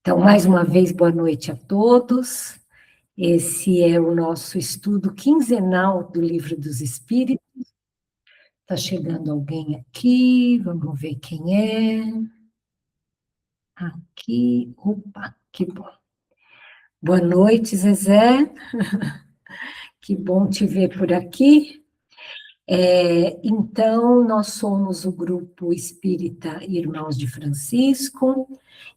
Então, mais uma vez, boa noite a todos. Esse é o nosso estudo quinzenal do Livro dos Espíritos. Está chegando alguém aqui, vamos ver quem é. Aqui, opa, que bom. Boa noite, Zezé. Que bom te ver por aqui. Então, nós somos o grupo espírita Irmãos de Francisco,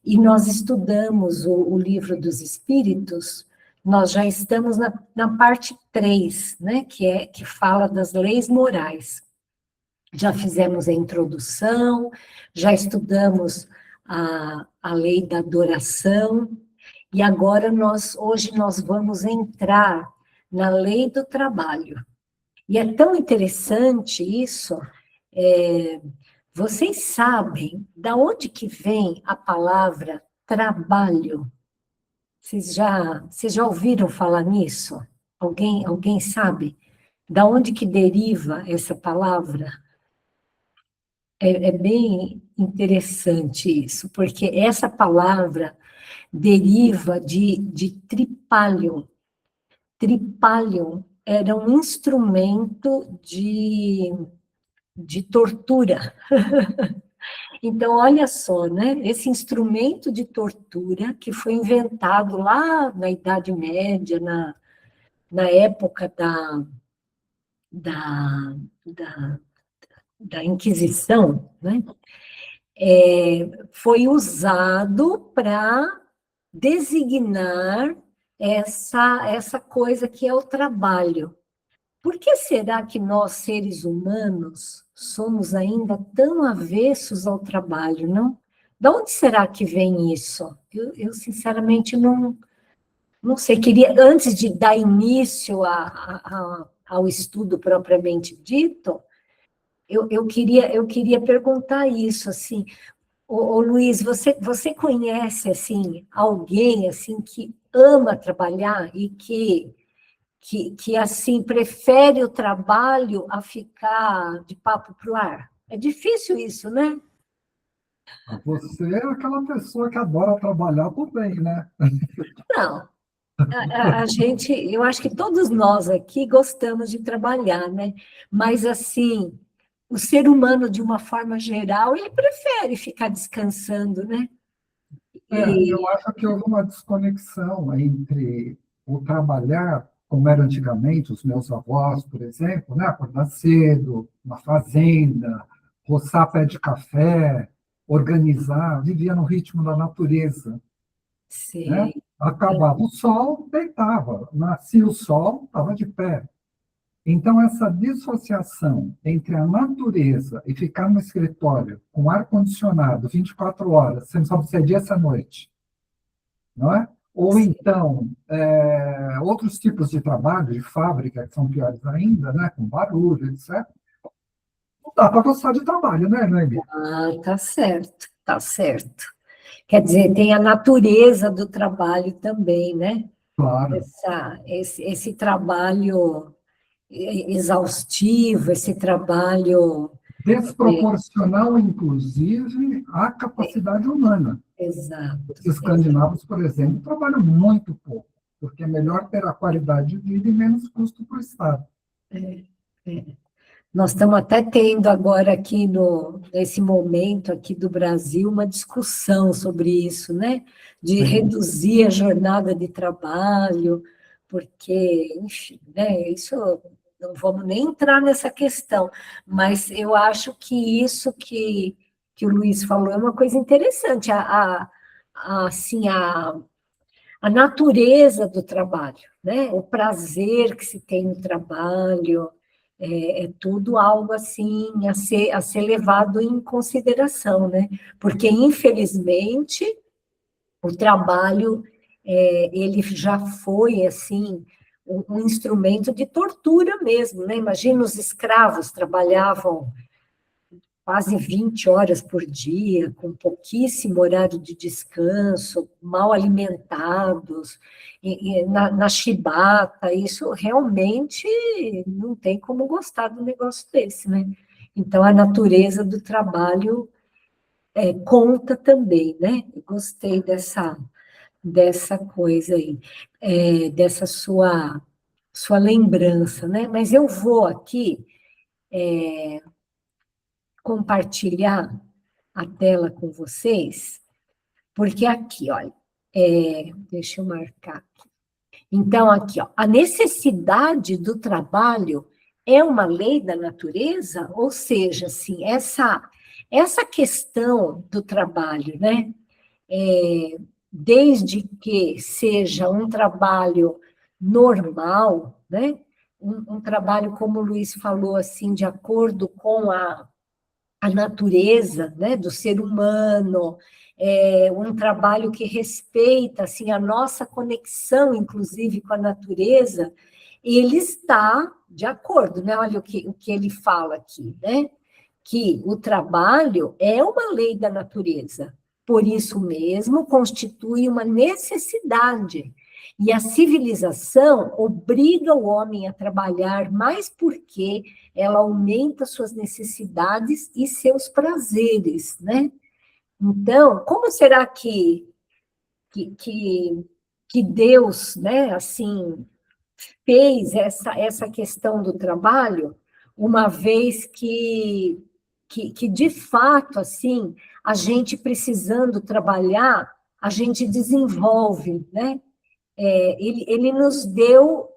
e nós estudamos o Livro dos Espíritos. Nós já estamos na parte 3, né, que fala das leis morais. Já fizemos a introdução, já estudamos a lei da adoração, e agora hoje nós vamos entrar na lei do trabalho. E é tão interessante isso, vocês sabem da onde que vem a palavra trabalho? Vocês já ouviram falar nisso? Alguém sabe? Da onde que deriva essa palavra? É bem interessante isso, porque essa palavra deriva de tripalium. Tripalium era um instrumento de tortura. Então, olha só, né? Esse instrumento de tortura que foi inventado lá na Idade Média, na época da, da, da Inquisição, né? Foi usado para designar essa coisa que é o trabalho. Por que será que nós, seres humanos, somos ainda tão avessos ao trabalho, não? De onde será que vem isso? Eu sinceramente, não sei. Antes de dar início ao estudo propriamente dito, eu queria perguntar isso, assim, ô Luiz, você conhece, assim, alguém, assim, que ama trabalhar e que assim, prefere o trabalho a ficar de papo para o ar? É difícil isso, né? Você é aquela pessoa que adora trabalhar por bem, né? Não, a gente, eu acho que todos nós aqui gostamos de trabalhar, né? Mas, assim, o ser humano, de uma forma geral, ele prefere ficar descansando, né? Eu E, acho que houve uma desconexão entre o trabalhar, como era antigamente, os meus avós, por exemplo, né? Acordar cedo, na fazenda, roçar pé de café, organizar, vivia no ritmo da natureza, né? sei, Acabava o sol, deitava, nascia o sol, estava de pé. Então, essa dissociação entre a natureza e ficar no escritório com ar-condicionado 24 horas, você não sabe se é dia ou se é noite, não é? Ou então, outros tipos de trabalho, de fábrica, que são piores ainda, né? Com barulho, etc. Não dá para gostar de trabalho, né, Noemi? tá certo, tá certo. Quer dizer, tem a natureza do trabalho também, né? Claro. Esse trabalho exaustivo, esse trabalho. Desproporcional, inclusive, à capacidade humana. Exato, Os escandinavos, por exemplo, trabalham muito pouco, porque é melhor ter a qualidade de vida e menos custo para o Estado. é, é. Nós estamos até tendo agora aqui nesse momento aqui do Brasil uma discussão sobre isso, né? De Sim. reduzir a jornada de trabalho, porque, enfim, né? Isso não vamos nem entrar nessa questão, mas eu acho que isso que o Luiz falou é uma coisa interessante, assim, a natureza do trabalho, né? O prazer que se tem no trabalho, é tudo algo assim a ser levado em consideração, né? Porque, infelizmente, o trabalho, ele já foi, assim, um instrumento de tortura mesmo, né? Imagina, os escravos trabalhavam quase 20 horas por dia, com pouquíssimo horário de descanso, mal alimentados, na chibata, isso realmente não tem como gostar do negócio desse, né? Então, a natureza do trabalho conta também, né? Eu gostei dessa coisa aí, dessa sua lembrança, né? Mas eu vou aqui compartilhar a tela com vocês, porque aqui, olha, deixa eu marcar. Então, aqui, ó, a necessidade do trabalho é uma lei da natureza, ou seja, assim, essa questão do trabalho, né? Desde que seja um trabalho normal, né? Um trabalho, como o Luiz falou, assim, de acordo com a natureza, né, do ser humano, um trabalho que respeita assim, a nossa conexão, inclusive, com a natureza, ele está de acordo, né? Olha o que ele fala aqui, né? Que o trabalho é uma lei da natureza, por isso mesmo constitui uma necessidade. E a civilização obriga o homem a trabalhar mais porque ela aumenta suas necessidades e seus prazeres, né? Então, como será que, que, que Deus, né, assim, fez essa questão do trabalho, uma vez que de fato, assim, a gente precisando trabalhar, a gente desenvolve, né? Ele nos deu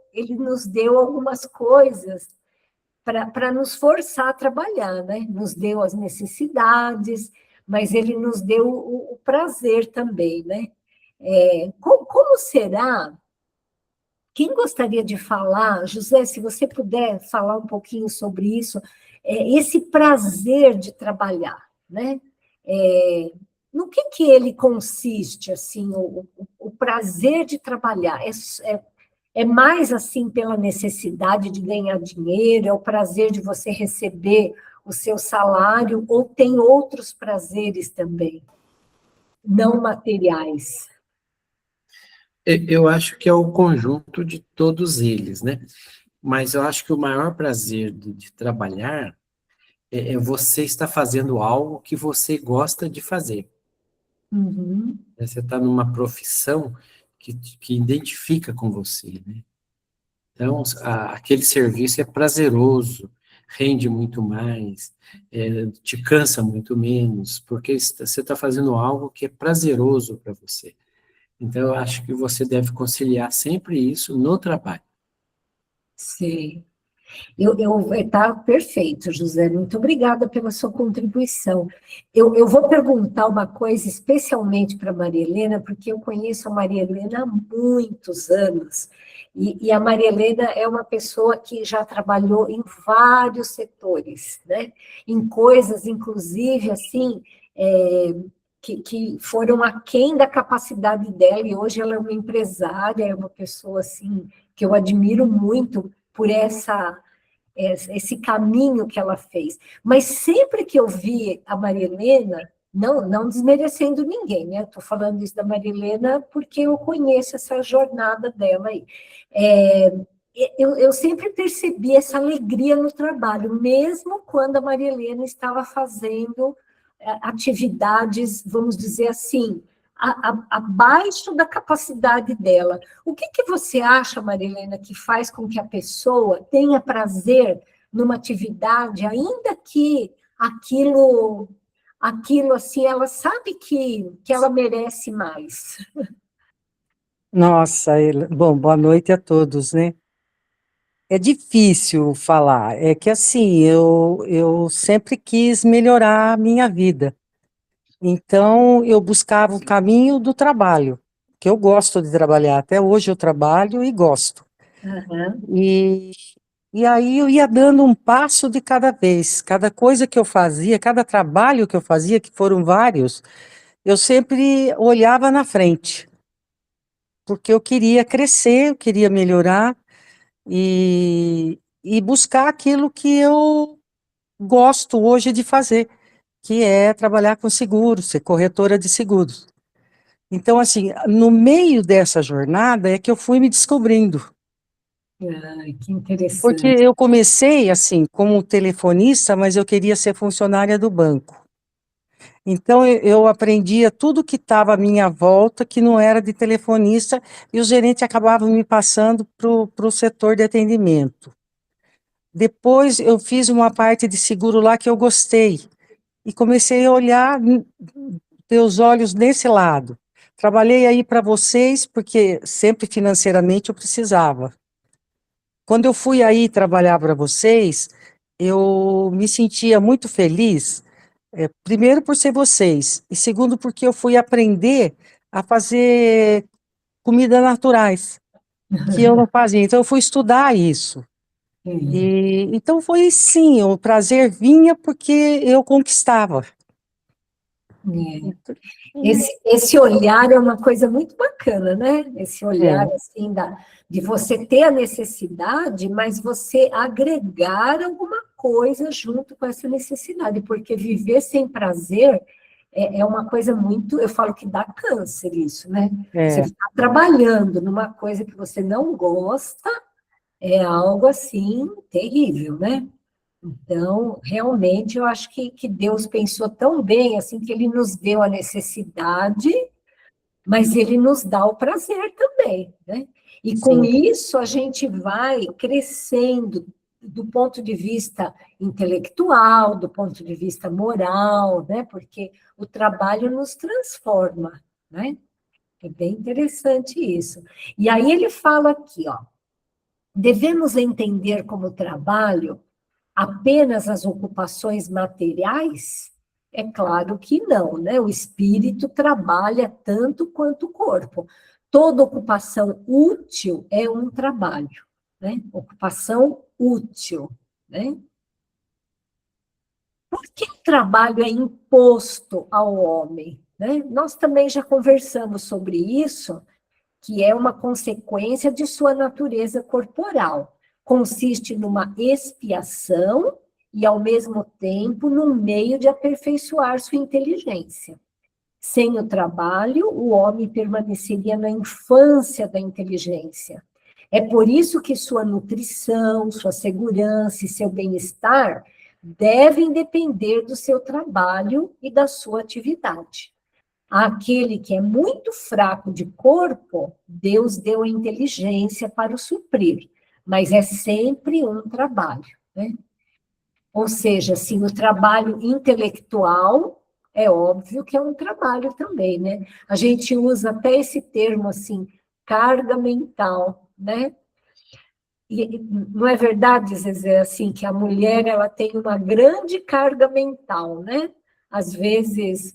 algumas coisas para nos forçar a trabalhar, né? Nos deu as necessidades, mas ele nos deu o prazer também, né? Como será? Quem gostaria de falar, José, se você puder falar um pouquinho sobre isso, esse prazer de trabalhar, né? No que ele consiste, assim, o prazer de trabalhar? É mais assim pela necessidade de ganhar dinheiro, é o prazer de você receber o seu salário, ou tem outros prazeres também, não materiais? Eu acho que é o conjunto de todos eles, né? Mas eu acho que o maior prazer de trabalhar é você estar fazendo algo que você gosta de fazer. Uhum. Você está numa profissão que identifica com você, né? Então, aquele serviço é prazeroso, rende muito mais, te cansa muito menos, porque você está fazendo algo que é prazeroso para você. Então, eu acho que você deve conciliar sempre isso no trabalho. Sim. Tá perfeito, José. Muito obrigada pela sua contribuição. Eu vou perguntar uma coisa especialmente para a Maria Helena, porque eu conheço a Maria Helena há muitos anos. E a Maria Helena é uma pessoa que já trabalhou em vários setores, né? Em coisas, inclusive, assim, que foram aquém da capacidade dela, e hoje ela é uma empresária, é uma pessoa, assim, que eu admiro muito por esse caminho que ela fez. Mas sempre que eu vi a Maria Helena, não desmerecendo ninguém, né? Estou falando isso da Maria Helena porque eu conheço essa jornada dela aí. É, eu sempre percebi essa alegria no trabalho, mesmo quando a Maria Helena estava fazendo atividades, vamos dizer assim, abaixo da capacidade dela. O que você acha, Marilena, que faz com que a pessoa tenha prazer numa atividade, ainda que aquilo assim, ela sabe que ela merece mais? Nossa, bom, boa noite a todos, né? É difícil falar, é que assim, eu sempre quis melhorar a minha vida, então eu buscava o caminho do trabalho, que eu gosto de trabalhar, até hoje eu trabalho e gosto. Uhum. E, e aí eu ia dando um passo de cada vez, cada coisa que eu fazia, cada trabalho que eu fazia, que foram vários, eu sempre olhava na frente, porque eu queria crescer, eu queria melhorar, e buscar aquilo que eu gosto hoje de fazer, que é trabalhar com seguros, ser corretora de seguros. Então, assim, no meio dessa jornada é que eu fui me descobrindo, Ai, que porque interessante. eu comecei assim como telefonista, mas eu queria ser funcionária do banco. Então, eu aprendia tudo que estava à minha volta, que não era de telefonista, e o gerente acabava me passando para o setor de atendimento. Depois, eu fiz uma parte de seguro lá que eu gostei, e comecei a olhar, ter os olhos nesse lado. Trabalhei aí para vocês, porque sempre financeiramente eu precisava. Quando eu fui aí trabalhar para vocês, eu me sentia muito feliz, primeiro por ser vocês, e segundo porque eu fui aprender a fazer comidas naturais, que eu não fazia. Então, eu fui estudar isso. E, então, foi sim, o prazer vinha porque eu conquistava. É. Então, Esse olhar é uma coisa muito bacana, né? Esse olhar, é, assim, de você ter a necessidade, mas você agregar alguma coisa junto com essa necessidade, porque viver sem prazer é uma coisa muito, eu falo que dá câncer isso, né? Você é, ficar trabalhando numa coisa que você não gosta é algo, assim, terrível, né? Então, realmente, eu acho que Deus pensou tão bem, assim, que Ele nos deu a necessidade, mas Ele nos dá o prazer também, né? E com sim, isso, a gente vai crescendo do ponto de vista intelectual, do ponto de vista moral, né? Porque o trabalho nos transforma, né? É bem interessante isso. E aí ele fala aqui, ó, devemos entender como trabalho apenas as ocupações materiais? É claro que não, né? O espírito trabalha tanto quanto o corpo. Toda ocupação útil é um trabalho, né? Ocupação útil, né? Por que o trabalho é imposto ao homem? Né? Nós também já conversamos sobre isso, que é uma consequência de sua natureza corporal. Consiste numa expiação e, ao mesmo tempo, num meio de aperfeiçoar sua inteligência. Sem o trabalho, o homem permaneceria na infância da inteligência. É por isso que sua nutrição, sua segurança e seu bem-estar devem depender do seu trabalho e da sua atividade. Àquele que é muito fraco de corpo, Deus deu a inteligência para o suprir, mas é sempre um trabalho, né? Ou seja, assim, o trabalho intelectual é óbvio que é um trabalho também, né? A gente usa até esse termo assim, carga mental, né? E não é verdade, Zezé, assim, que a mulher ela tem uma grande carga mental, né? Às vezes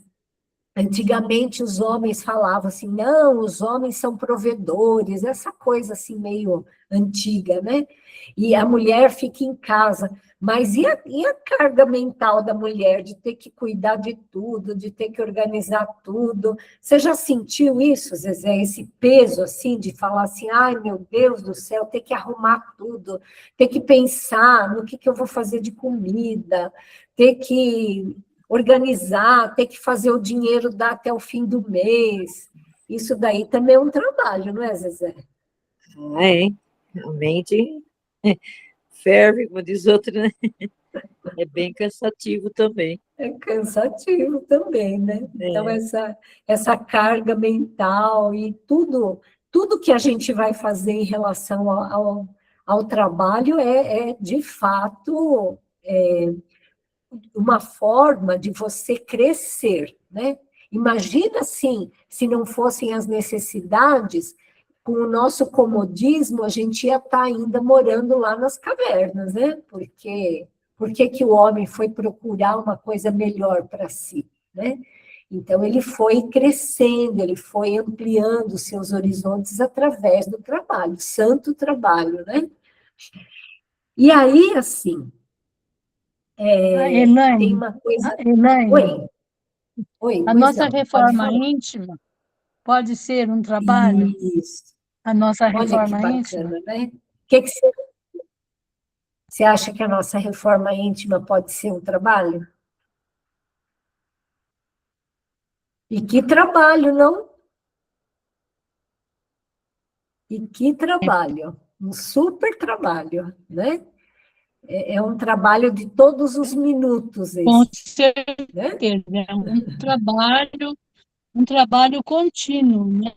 antigamente os homens falavam assim, não, os homens são provedores, essa coisa assim meio antiga, né? E a mulher fica em casa. Mas e a carga mental da mulher de ter que cuidar de tudo, de ter que organizar tudo? Você já sentiu isso, Zezé, esse peso assim de falar assim, ai meu Deus do céu, ter que arrumar tudo, ter que pensar no que eu vou fazer de comida, ter que organizar, ter que fazer o dinheiro dar até o fim do mês. Isso daí também é um trabalho, não é, Zezé? Ah, é, realmente ferve, como diz outro, né? É bem cansativo também. É cansativo também, né? Então, É, essa carga mental e tudo que a gente vai fazer em relação ao trabalho de fato, uma forma de você crescer, né? Imagina, assim, se não fossem as necessidades, com o nosso comodismo, a gente ia estar ainda morando lá nas cavernas, né? Porque por que o homem foi procurar uma coisa melhor para si, né? Então, ele foi crescendo, ele foi ampliando seus horizontes através do trabalho, santo trabalho, né? E aí, assim, tem Elaine, uma coisa... Elaine, Oi, oi, a pois nossa não, pode reforma falar. íntima pode ser um trabalho? Isso, A nossa olha que reforma íntima? bacana, né? O que você acha que a nossa reforma íntima pode ser um trabalho? E que trabalho, não? E que trabalho, um super trabalho, né? É um trabalho de todos os minutos Com esse, né? certeza, é um trabalho contínuo, né?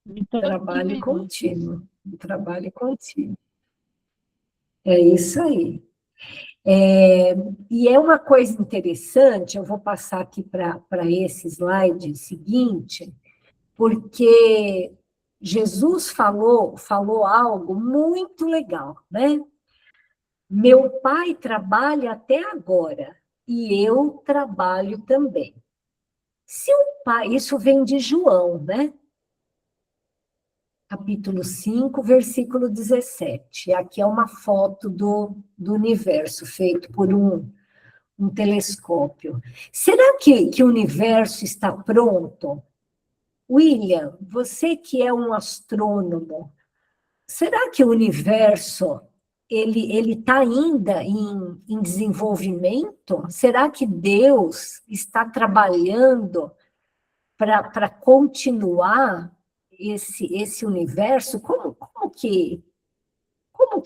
De todos os Trabalho minutos. contínuo, um trabalho contínuo. É isso aí. E é uma coisa interessante, eu vou passar aqui para esse slide seguinte, porque Jesus falou algo muito legal, né? Meu pai trabalha até agora e eu trabalho também. Se o pai, isso vem de João, né? Capítulo 5, versículo 17. Aqui é uma foto do universo feito por um telescópio. Será que o universo está pronto? William, você que é um astrônomo, será que o universo ele está ainda em desenvolvimento? Será que Deus está trabalhando para continuar esse universo? Como que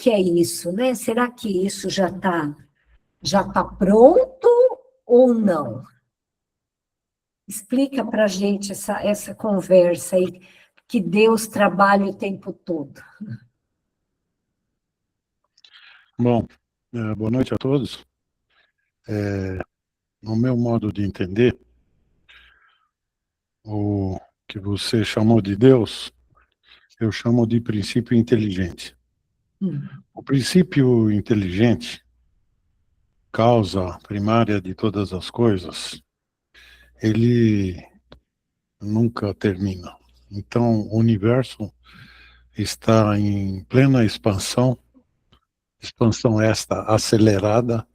é isso, né? Será que isso já tá pronto ou não? Explica para a gente essa conversa aí, que Deus trabalha o tempo todo. Bom, boa noite a todos. No meu modo de entender, o que você chamou de Deus, eu chamo de princípio inteligente. O princípio inteligente, causa primária de todas as coisas, ele nunca termina. Então, o universo está em plena expansão, expansão esta acelerada,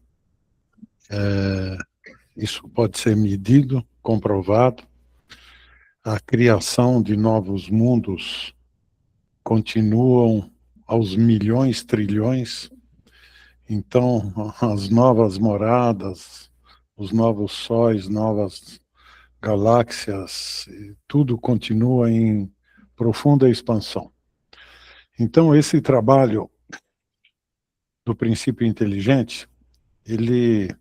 isso pode ser medido, comprovado. A criação de novos mundos continuam aos milhões, trilhões. Então, as novas moradas, os novos sóis, novas galáxias, tudo continua em profunda expansão. Então, esse trabalho do princípio inteligente, ele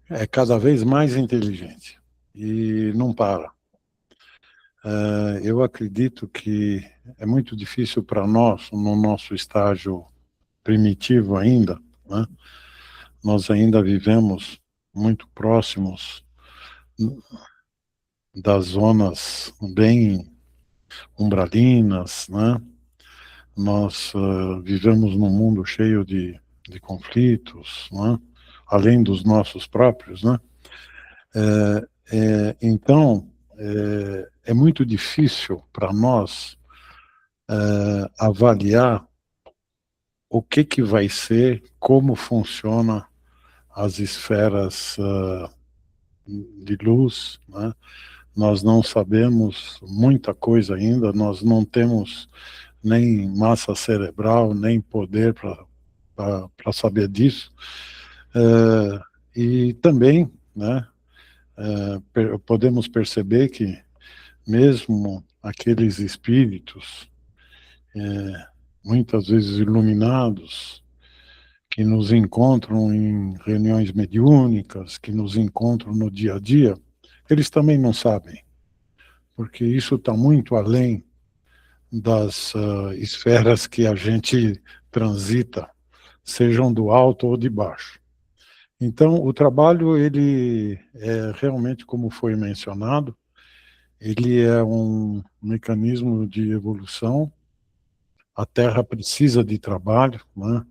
é cada vez mais inteligente e não para. Eu acredito que é muito difícil para nós, no nosso estágio primitivo ainda, né? Nós ainda vivemos muito próximos das zonas bem umbralinas, né? Nós vivemos num mundo cheio de conflitos, né? Além dos nossos próprios, né? Então, é muito difícil para nós avaliar o que vai ser, como funciona as esferas de luz, né? Nós não sabemos muita coisa ainda, nós não temos nem massa cerebral, nem poder para saber disso. E também, né, podemos perceber que mesmo aqueles espíritos, muitas vezes iluminados, que nos encontram em reuniões mediúnicas, que nos encontram no dia a dia, eles também não sabem, porque isso está muito além das esferas que a gente transita, sejam do alto ou de baixo. Então, o trabalho, ele é realmente, como foi mencionado, ele é um mecanismo de evolução. A Terra precisa de trabalho, né?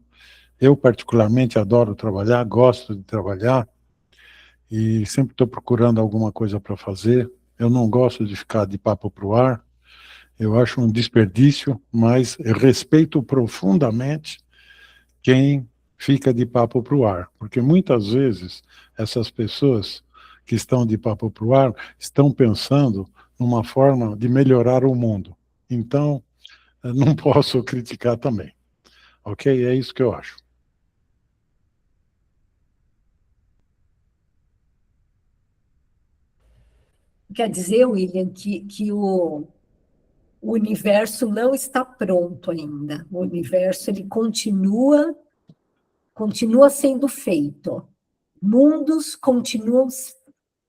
Eu, particularmente, adoro trabalhar, gosto de trabalhar, e sempre estou procurando alguma coisa para fazer. Eu não gosto de ficar de papo para o ar, eu acho um desperdício, mas eu respeito profundamente quem fica de papo para o ar, porque muitas vezes essas pessoas que estão de papo para o ar estão pensando numa forma de melhorar o mundo. Então, eu não posso criticar também. Ok? É isso que eu acho. Quer dizer, William, que o universo não está pronto ainda. O universo ele continua sendo feito. Mundos continuam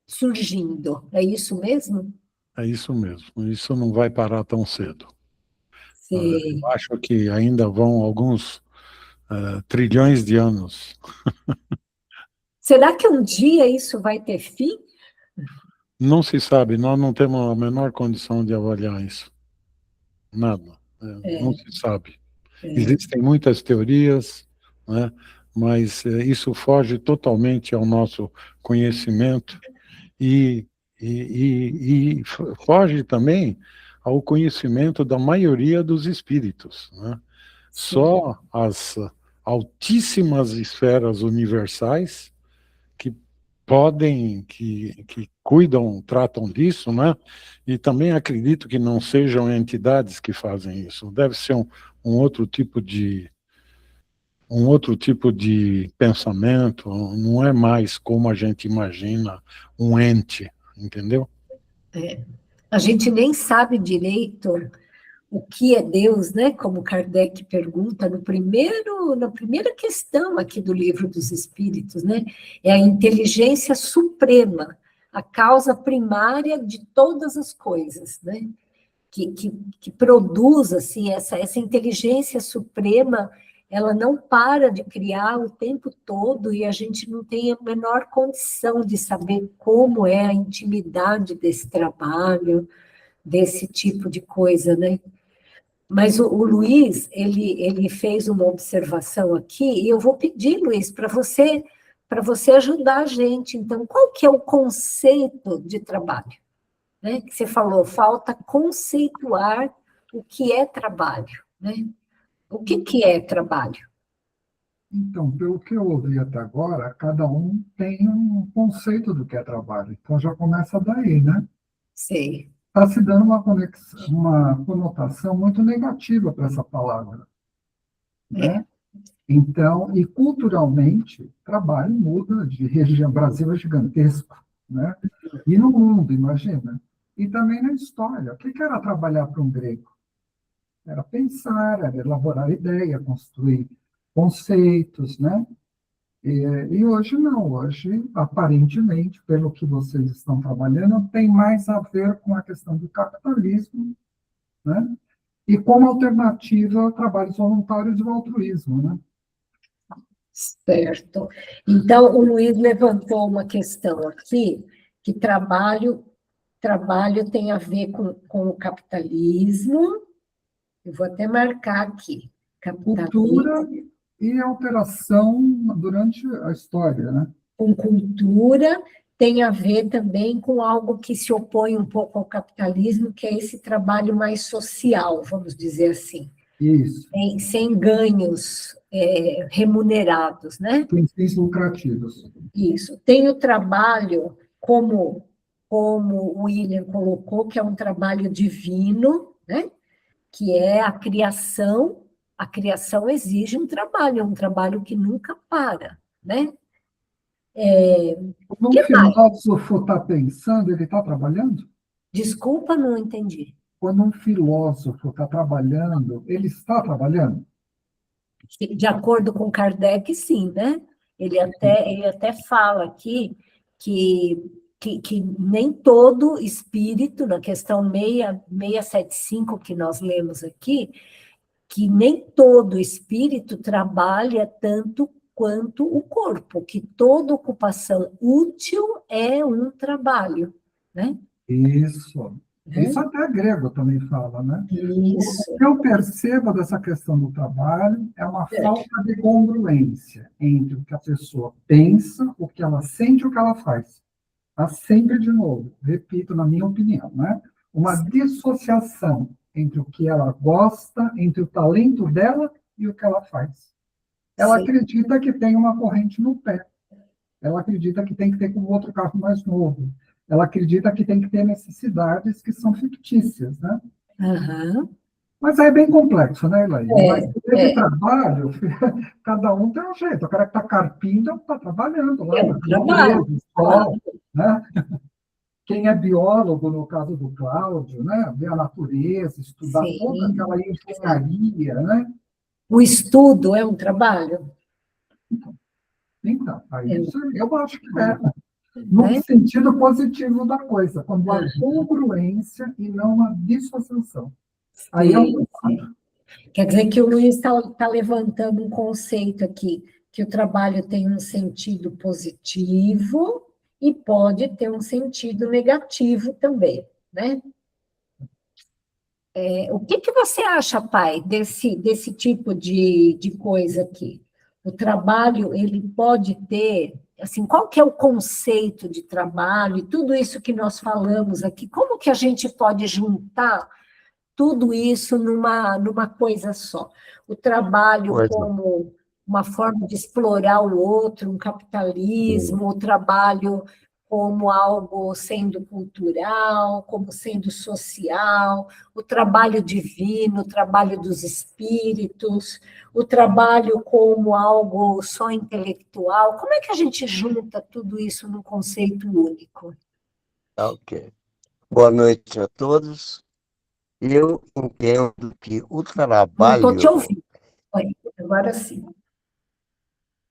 surgindo. É isso mesmo? É isso mesmo. Isso não vai parar tão cedo. Sim. Eu acho que ainda vão alguns trilhões de anos. Será que um dia isso vai ter fim? Não se sabe, nós não temos a menor condição de avaliar isso. Nada. Não se sabe. Existem muitas teorias, né, mas isso foge totalmente ao nosso conhecimento e foge também ao conhecimento da maioria dos espíritos, né? Só as altíssimas esferas universais que podem, que cuidam, tratam disso, né? E também acredito que não sejam entidades que fazem isso. Deve ser um outro tipo de pensamento, não é mais como a gente imagina um ente, entendeu? A gente nem sabe direito o que é Deus, né? Como Kardec pergunta na primeira questão aqui do Livro dos Espíritos, né? É a inteligência suprema, a causa primária de todas as coisas, né? Que produz, assim, essa inteligência suprema, ela não para de criar o tempo todo e a gente não tem a menor condição de saber como é a intimidade desse trabalho, desse tipo de coisa, né? Mas o Luiz, ele fez uma observação aqui, e eu vou pedir, Luiz, para você ajudar a gente. Então, qual que é o conceito de trabalho? Né? Que você falou, falta conceituar o que é trabalho. Né? O que é trabalho? Então, pelo que eu ouvi até agora, cada um tem um conceito do que é trabalho. Então, já começa daí, né? Sei. Está se dando uma conotação muito negativa para essa palavra, né? Então, e culturalmente, trabalho muda de região. O Brasil é gigantesco, né? E no mundo, imagina. E também na história. O que era trabalhar para um grego? Era pensar, era elaborar ideia, construir conceitos, né? E hoje não. Hoje, aparentemente, pelo que vocês estão trabalhando, tem mais a ver com a questão do capitalismo, né? E como alternativa a trabalhos voluntários e o altruísmo, né? Certo. Então, o Luiz levantou uma questão aqui, que trabalho tem a ver com o capitalismo. Eu vou até marcar aqui. Cultura e alteração durante a história, né? Com cultura tem a ver também com algo que se opõe um pouco ao capitalismo, que é esse trabalho mais social, vamos dizer assim. Isso. Sem ganhos remunerados, né? Sem fins lucrativos. Isso. Tem o trabalho, como o William colocou, que é um trabalho divino, né? Que é a criação. A criação exige um trabalho que nunca para, né? Quando um filósofo está pensando, ele está trabalhando? Desculpa, não entendi. Quando um filósofo está trabalhando, ele está trabalhando? De acordo com Kardec, sim, né? Ele até fala aqui que nem todo espírito, na questão 675 que nós lemos aqui, que nem todo espírito trabalha tanto quanto o corpo, que toda ocupação útil é um trabalho, né? Isso. Isso até grego também fala, né? Isso. O que eu percebo dessa questão do trabalho é uma falta de congruência entre o que a pessoa pensa, o que ela sente e o que ela faz. Sempre de novo, repito, na minha opinião, né? Uma dissociação entre o que ela gosta, entre o talento dela e o que ela faz. Ela acredita que tem uma corrente no pé. Ela acredita que tem que ter com o outro carro mais novo. Ela acredita que tem que ter necessidades que são fictícias, né? Uhum. Mas é bem complexo, né, Elaine? Mas esse trabalho, cada um tem um jeito. O cara que está carpindo está trabalhando lá. Trabalho. Sol, né? Quem é biólogo, no caso do Cláudio, né? Ver a natureza, estudar Sim. toda aquela engenharia, né? O estudo é um trabalho? Então, aí É, isso eu acho que é, no né? sentido positivo da coisa, quando há congruência e não uma dissociação. Aí é um Sim, sim. Quer dizer que o Luiz está levantando um conceito aqui, que o trabalho tem um sentido positivo e pode ter um sentido negativo também, né? O que você acha, pai, desse tipo de coisa aqui? O trabalho, ele pode ter, assim, qual que é o conceito de trabalho e tudo isso que nós falamos aqui, como que a gente pode juntar tudo isso numa coisa só? O trabalho Pois não. como uma forma de explorar o outro, um capitalismo, o trabalho como algo sendo cultural, como sendo social, o trabalho divino, o trabalho dos espíritos, o trabalho como algo só intelectual. Como é que a gente junta tudo isso num conceito único? Ok. Boa noite a todos. Eu entendo que o Não estou te trabalho, ouvindo. Oi, agora sim.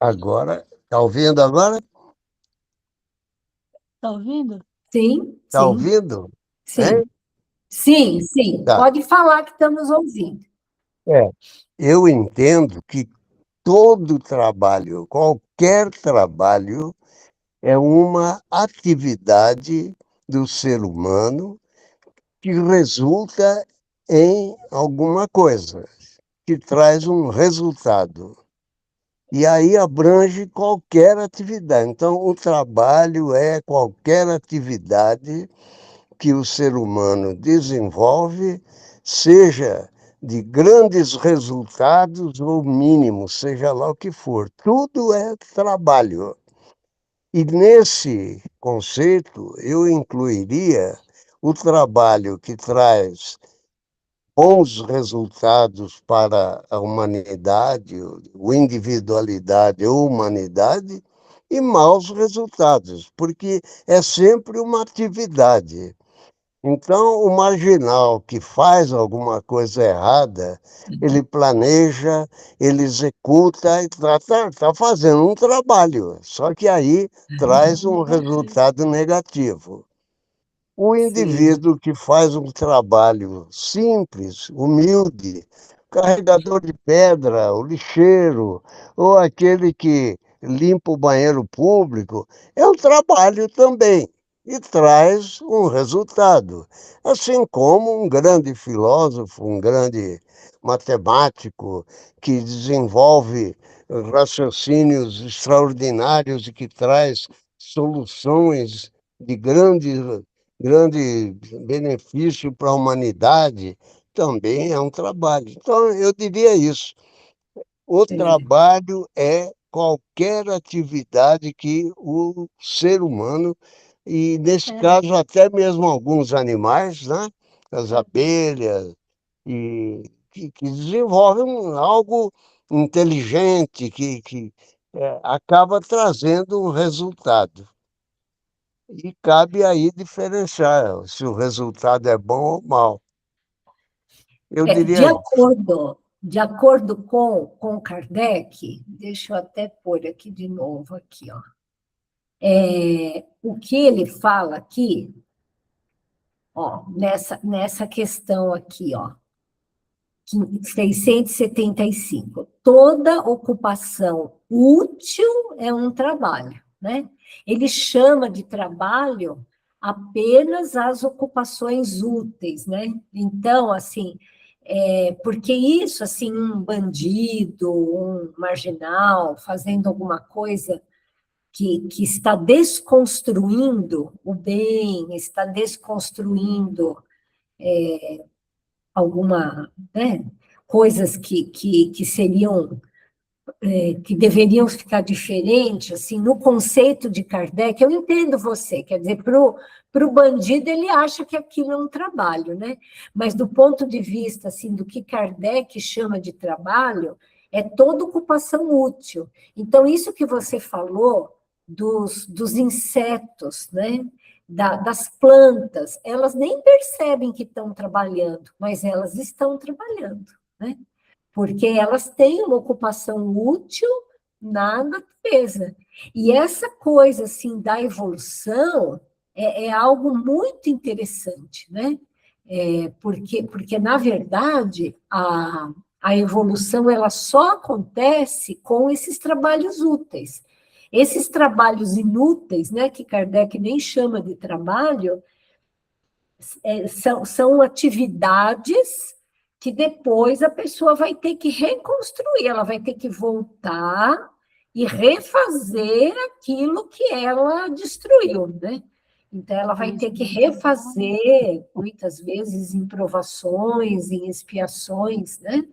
agora, está ouvindo agora? Tá ouvindo? Sim, Está sim, ouvindo? sim. Hein? Sim, sim. Tá. Pode falar que estamos ouvindo. É. Eu entendo que todo trabalho, qualquer trabalho, é uma atividade do ser humano que resulta em alguma coisa, que traz um resultado. E aí abrange qualquer atividade. Então, o trabalho é qualquer atividade que o ser humano desenvolve, seja de grandes resultados ou mínimos, seja lá o que for. Tudo é trabalho. E nesse conceito, eu incluiria o trabalho que traz bons resultados para a humanidade, ou individualidade ou humanidade, e maus resultados, porque é sempre uma atividade. Então, o marginal que faz alguma coisa errada, ele planeja, ele executa e está fazendo um trabalho, só que aí traz um resultado negativo. O Sim, indivíduo que faz um trabalho simples, humilde, carregador de pedra, o lixeiro, ou aquele que limpa o banheiro público, é um trabalho também e traz um resultado. Assim como um grande filósofo, um grande matemático que desenvolve raciocínios extraordinários e que traz soluções de grande benefício para a humanidade, também é um trabalho. Então, eu diria isso. O sim. trabalho é qualquer atividade que o ser humano, e nesse caso até mesmo alguns animais, né? As abelhas, que desenvolvem algo inteligente, que acaba trazendo um resultado. E cabe aí diferenciar se o resultado é bom ou mau. Eu De diria isso. acordo com Kardec, deixa eu até pôr aqui de novo, aqui, ó. O que ele fala aqui, ó, nessa questão aqui, ó, 675. Toda ocupação útil é um trabalho, né? Ele chama de trabalho apenas as ocupações úteis, né? Então, assim, porque isso, assim, um bandido, um marginal, fazendo alguma coisa que está desconstruindo o bem, está desconstruindo alguma, né, coisas que seriam, que deveriam ficar diferentes, assim, no conceito de Kardec, eu entendo você, quer dizer, para o bandido ele acha que aquilo é um trabalho, né? Mas do ponto de vista, assim, do que Kardec chama de trabalho, é toda ocupação útil. Então, isso que você falou dos insetos, né? das plantas, elas nem percebem que estão trabalhando, mas elas estão trabalhando, né? Porque elas têm uma ocupação útil na natureza. E essa coisa, assim, da evolução é algo muito interessante, né? Porque, na verdade, a evolução ela só acontece com esses trabalhos úteis. Esses trabalhos inúteis, né, que Kardec nem chama de trabalho, são atividades que depois a pessoa vai ter que reconstruir, ela vai ter que voltar e refazer aquilo que ela destruiu, né? Então, ela vai ter que refazer, muitas vezes, em provações, em expiações, né?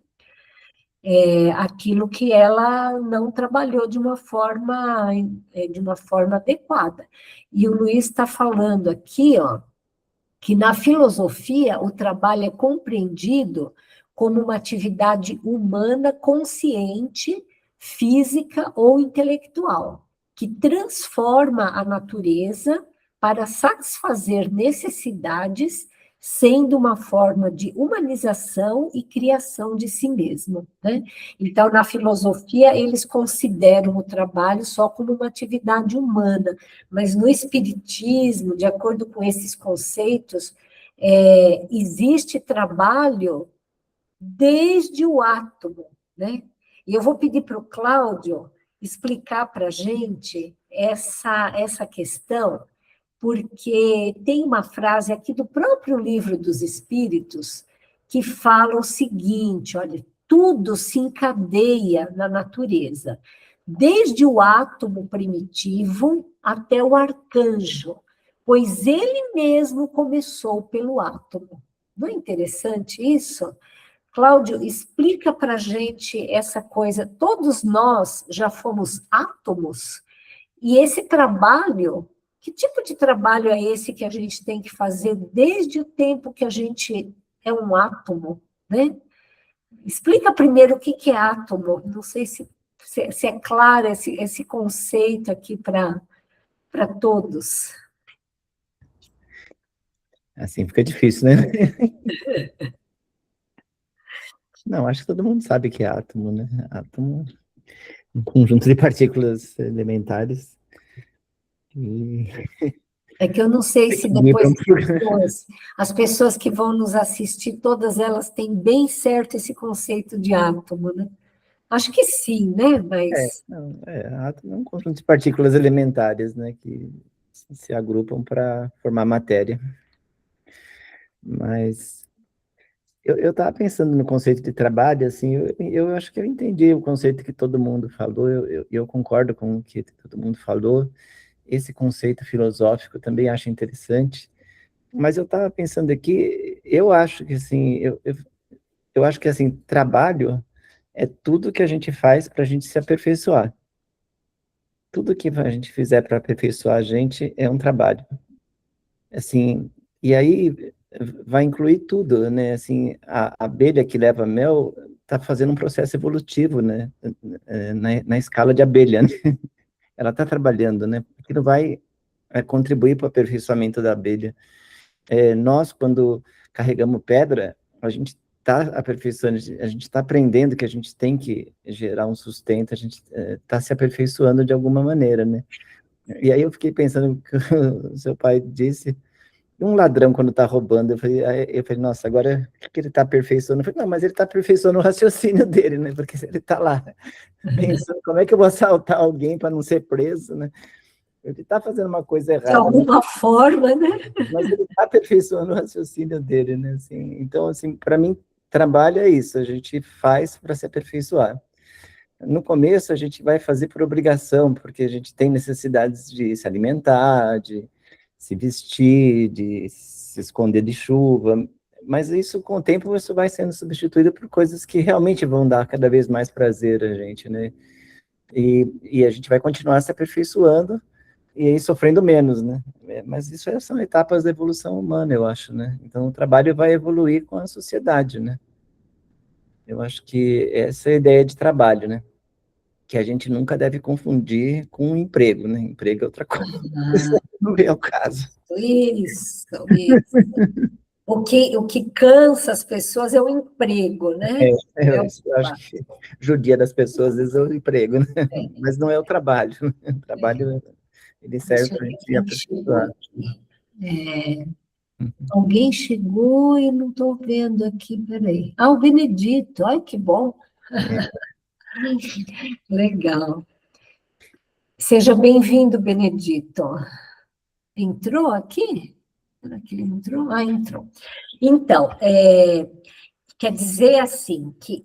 Aquilo que ela não trabalhou de uma forma adequada. E o Luiz está falando aqui, ó, que na filosofia o trabalho é compreendido como uma atividade humana consciente, física ou intelectual, que transforma a natureza para satisfazer necessidades, sendo uma forma de humanização e criação de si mesmo, né? Então, na filosofia, eles consideram o trabalho só como uma atividade humana, mas no espiritismo, de acordo com esses conceitos, existe trabalho desde o átomo, né? E eu vou pedir para o Cláudio explicar para a gente essa questão, porque tem uma frase aqui do próprio Livro dos Espíritos que fala o seguinte, olha, tudo se encadeia na natureza, desde o átomo primitivo até o arcanjo, pois ele mesmo começou pelo átomo. Não é interessante isso? Cláudio, explica para a gente essa coisa. Todos nós já fomos átomos, e esse trabalho, que tipo de trabalho é esse que a gente tem que fazer desde o tempo que a gente é um átomo, né? Explica primeiro o que é átomo. Não sei se é claro esse conceito aqui para todos. Assim fica difícil, né? Não, acho que todo mundo sabe que é átomo, né? Átomo, um conjunto de partículas elementares. E... É que eu não sei se depois as pessoas que vão nos assistir, todas elas têm bem certo esse conceito de átomo, né? Acho que sim, né? Mas... átomo é um conjunto de partículas elementares, né? Que se agrupam para formar matéria. Mas eu estava pensando no conceito de trabalho, assim, eu acho que eu entendi o conceito que todo mundo falou, eu concordo com o que todo mundo falou. Esse conceito filosófico eu também acho interessante, mas eu estava pensando aqui, eu acho que, assim, eu acho que, assim, trabalho é tudo que a gente faz para a gente se aperfeiçoar. Tudo que a gente fizer para aperfeiçoar a gente é um trabalho. Assim, e aí vai incluir tudo, né? Assim, a abelha que leva mel está fazendo um processo evolutivo, né? Na escala de abelha, né? Ela está trabalhando, né? Aquilo vai contribuir para o aperfeiçoamento da abelha. Nós, quando carregamos pedra, a gente está aperfeiçoando, a gente está aprendendo que a gente tem que gerar um sustento, a gente está se aperfeiçoando de alguma maneira, né? E aí eu fiquei pensando que o seu pai disse, um ladrão quando está roubando, eu falei, nossa, agora o que ele está aperfeiçoando? Eu falei, não, mas ele está aperfeiçoando o raciocínio dele, né? Porque ele está lá pensando, como é que eu vou assaltar alguém para não ser preso, né? Ele está fazendo uma coisa errada. De alguma forma, né? Mas ele está aperfeiçoando o raciocínio dele, né? Assim, então, assim, para mim, trabalho é isso, a gente faz para se aperfeiçoar. No começo, a gente vai fazer por obrigação, porque a gente tem necessidades de se alimentar, de se vestir, de se esconder de chuva, mas isso, com o tempo, isso vai sendo substituído por coisas que realmente vão dar cada vez mais prazer a gente, né? E a gente vai continuar se aperfeiçoando e aí sofrendo menos, né? Mas isso são etapas da evolução humana, eu acho, né? Então, o trabalho vai evoluir com a sociedade, né? Eu acho que essa é a ideia de trabalho, né? que a gente nunca deve confundir com emprego, né? Emprego é outra coisa, Ah, não é o caso. isso, isso. O que cansa as pessoas é o emprego, né? É o Eu acho que judia das pessoas, às vezes, é o emprego, né? Mas não é o trabalho. O trabalho, ele serve para a gente Alguém chegou aperfeiçoar. aqui. Alguém chegou e não estou vendo aqui, peraí. Ah, o Benedito, ai, que bom. Legal. Seja bem-vindo, Benedito. Entrou aqui? Será que ele entrou? Ah, entrou. Então, quer dizer assim, que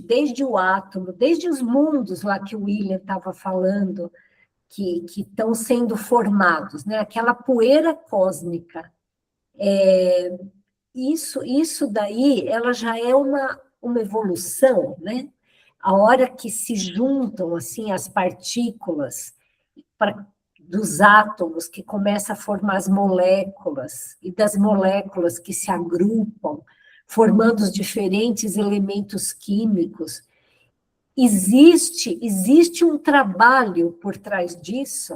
desde o átomo, desde os mundos lá que o William estava falando, que estão sendo formados, né? Aquela poeira cósmica, isso daí, ela já é uma evolução, né? A hora que se juntam, assim, as partículas dos átomos, que começa a formar as moléculas, e das moléculas que se agrupam, formando os diferentes elementos químicos. Existe um trabalho por trás disso,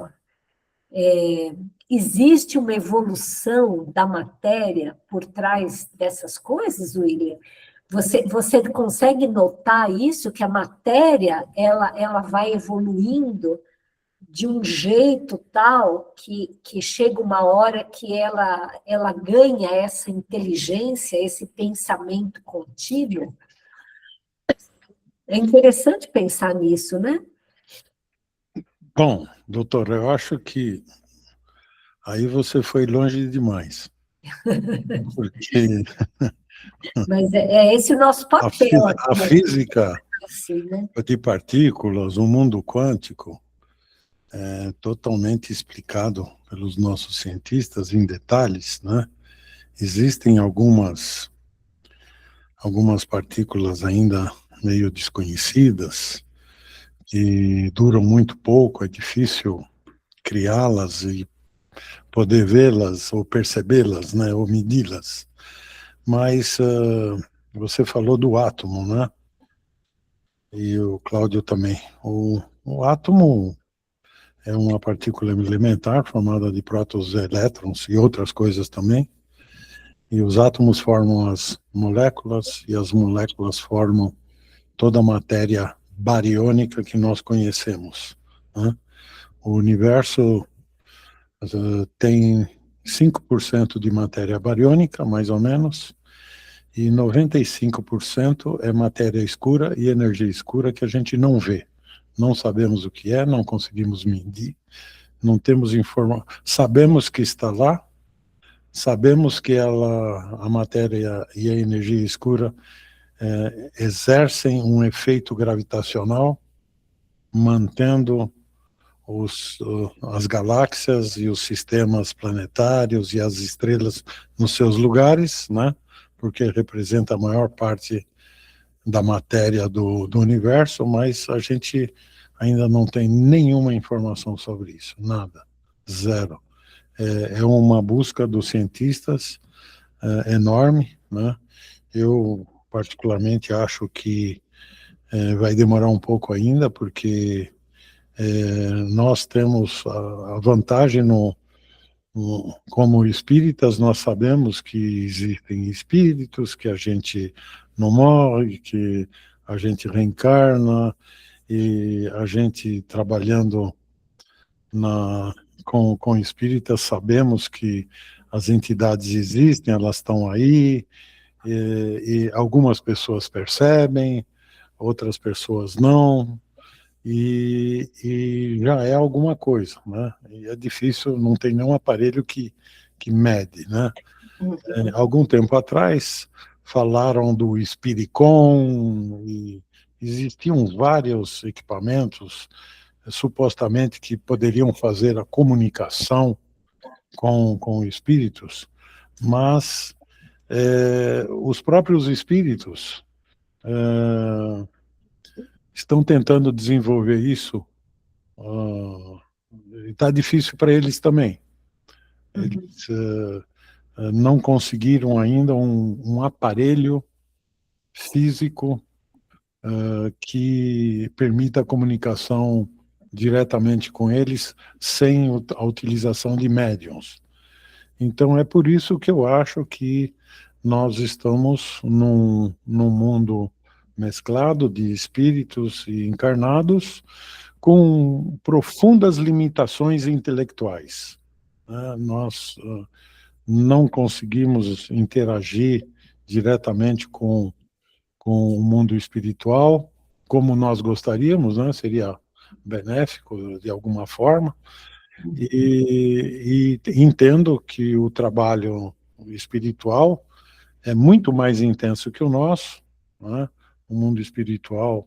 existe uma evolução da matéria por trás dessas coisas, William? Você consegue notar isso, que a matéria ela vai evoluindo de um jeito tal que chega uma hora que ela ganha essa inteligência, esse pensamento contínuo? É interessante pensar nisso, né? Bom, doutor, eu acho que aí você foi longe demais. Porque Mas é esse o nosso papel aqui. a física Assim, né? de partículas, o mundo quântico, é totalmente explicado pelos nossos cientistas em detalhes, né? Existem algumas partículas ainda meio desconhecidas, que duram muito pouco, é difícil criá-las e poder vê-las ou percebê-las, né, ou medi-las. Mas você falou do átomo, né? E o Cláudio também. O átomo é uma partícula elementar formada de prótons, elétrons e outras coisas também. E os átomos formam as moléculas, e as moléculas formam toda a matéria bariônica que nós conhecemos, né? O universo tem 5% de matéria bariônica, mais ou menos, e 95% é matéria escura e energia escura que a gente não vê. Não sabemos o que é, não conseguimos medir, não temos informação. Sabemos que está lá, sabemos que a matéria e a energia escura exercem um efeito gravitacional, mantendo as galáxias e os sistemas planetários e as estrelas nos seus lugares, né? Porque representa a maior parte da matéria do universo, mas a gente ainda não tem nenhuma informação sobre isso, nada, zero. É uma busca dos cientistas enorme, né? Eu, particularmente, acho que vai demorar um pouco ainda, porque nós temos a vantagem como espíritas, nós sabemos que existem espíritos, que a gente não morre, que a gente reencarna, e a gente trabalhando com espíritas, sabemos que as entidades existem, elas estão aí, e algumas pessoas percebem, outras pessoas não, e já é alguma coisa, né? E é difícil, não tem nenhum aparelho que mede, né? Algum tempo atrás, falaram do Spiricon, e existiam vários equipamentos, supostamente, que poderiam fazer a comunicação com espíritos, mas os próprios espíritos estão tentando desenvolver isso. Está difícil para eles também. Eles não conseguiram ainda um aparelho físico que permita a comunicação diretamente com eles, sem a utilização de médiums. Então, é por isso que eu acho que nós estamos num mundo mesclado de espíritos e encarnados, com profundas limitações intelectuais, né? Nós não conseguimos interagir diretamente com o mundo espiritual como nós gostaríamos, né? Seria benéfico de alguma forma, e entendo que o trabalho espiritual é muito mais intenso que o nosso, né? O mundo espiritual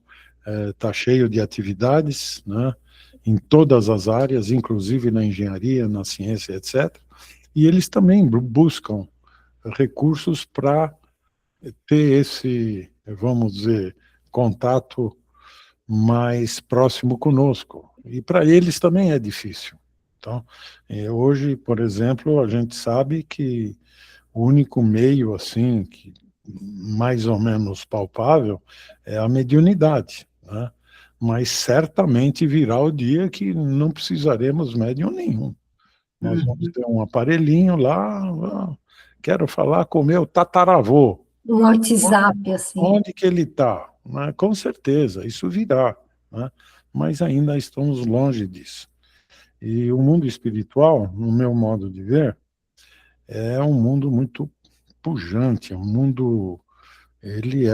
está cheio de atividades, né? Em todas as áreas, inclusive na engenharia, na ciência, etc. E eles também buscam recursos para ter esse, vamos dizer, contato mais próximo conosco. E para eles também é difícil. Então, hoje, por exemplo, a gente sabe que o único meio, assim, que mais ou menos palpável, é a mediunidade, né? Mas certamente virá o dia que não precisaremos médium nenhum. Nós vamos ter um aparelhinho lá, quero falar com o meu tataravô. Um WhatsApp, assim. Onde que ele está? Né? Com certeza, isso virá, né? Mas ainda estamos longe disso. E o mundo espiritual, no meu modo de ver, é um mundo muito pujante, um mundo, ele é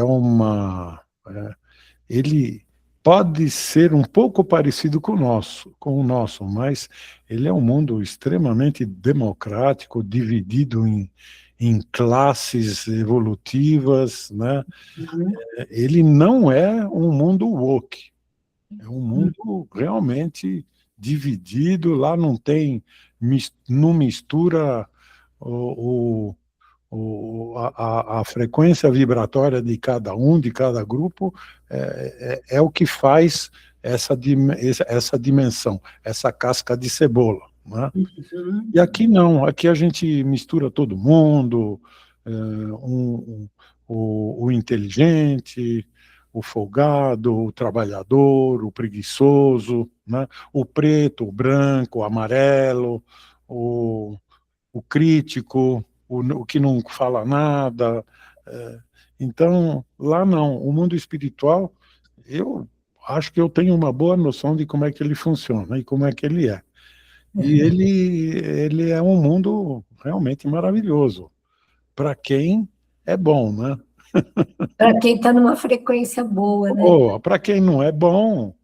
ele pode ser um pouco parecido com o nosso, mas ele é um mundo extremamente democrático, dividido em classes evolutivas, né? Ele não é um mundo woke, é um mundo realmente dividido, lá não mistura a frequência vibratória de cada um, de cada grupo, é o que faz essa dimensão, essa casca de cebola, né? E aqui não, aqui a gente mistura todo mundo, o inteligente, o folgado, o trabalhador, o preguiçoso, né? O preto, o branco, o amarelo, o crítico, o que não fala nada. Então, lá não, o mundo espiritual, eu acho que eu tenho uma boa noção de como é que ele funciona e como é que ele é. E ele é um mundo realmente maravilhoso, para quem é bom, né? Para quem está numa frequência boa, né? Para quem não é bom,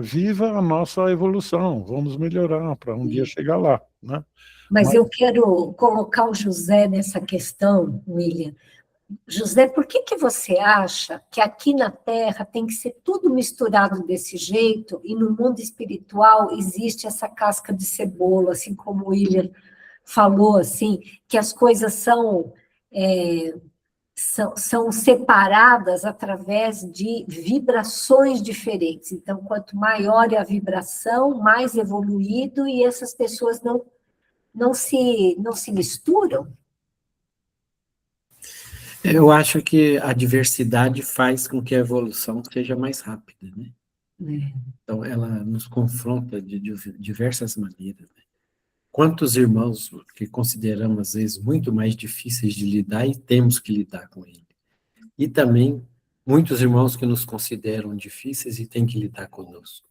viva a nossa evolução, vamos melhorar para um dia chegar lá, né? Mas eu quero colocar o José nessa questão, William. José, por que você acha que aqui na Terra tem que ser tudo misturado desse jeito e no mundo espiritual existe essa casca de cebola, assim como o William falou, assim, que as coisas são separadas através de vibrações diferentes. Então, quanto maior é a vibração, mais evoluído, e essas pessoas não se misturam? Eu acho que a diversidade faz com que a evolução seja mais rápida, né? Então, ela nos confronta de diversas maneiras, né? Quantos irmãos que consideramos, às vezes, muito mais difíceis de lidar e temos que lidar com ele. E também muitos irmãos que nos consideram difíceis e têm que lidar conosco.